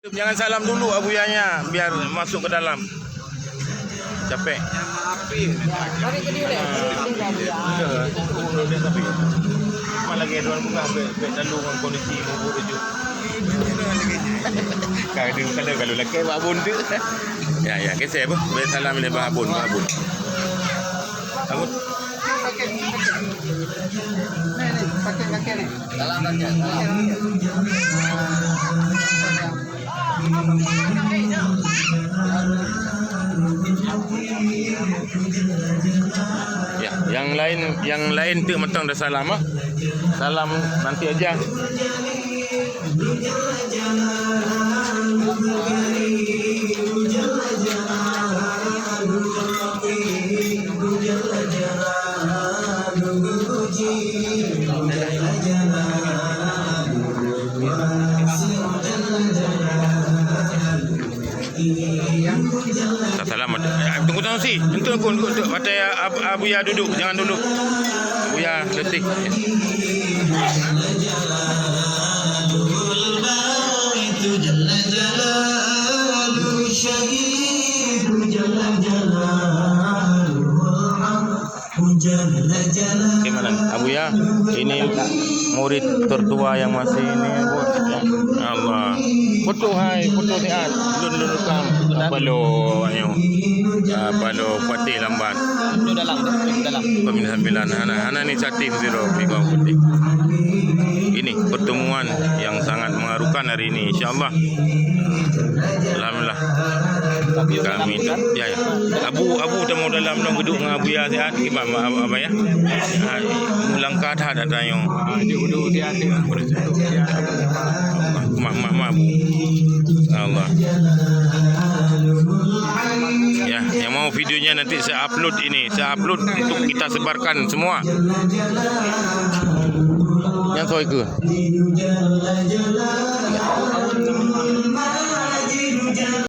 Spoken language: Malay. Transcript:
Jangan salam dulu abuyanya biar masuk ke dalam. Capek. Kami ke dia Tapi lagi ada orang buka lalu dengan kondisi mabuk tu. Kalau lagi babun tu. Ya, kesek apa? Salam ni babun. Abun. pakai ni. Salam pakai. Ya, yang lain tu mentang dah salam ah. Salam nanti aja. Salam. Tunggu si. Untuk pakai Abuya duduk, jangan duduk. Abuya detik. Gimana Abuya? Ini murid tertua yang masih ini, Bu. Ya. Allah. Foto sihat. Dulu kam. Apa lo putih lambat. Itu dalam. Peminat 9 anak ni cantik zero bawang putih. Ini pertemuan yang sangat mengharukan hari ini, insyaallah. Alhamdulillah. Kami ya. Abu dah mau dalam duduk dengan Abuya sihat gimana apa ya? Melangkah dah tanya. Duduk dia ada. Mak. Allah. Ya, yang mau videonya nanti saya upload untuk kita sebarkan semua. Yang soal ke?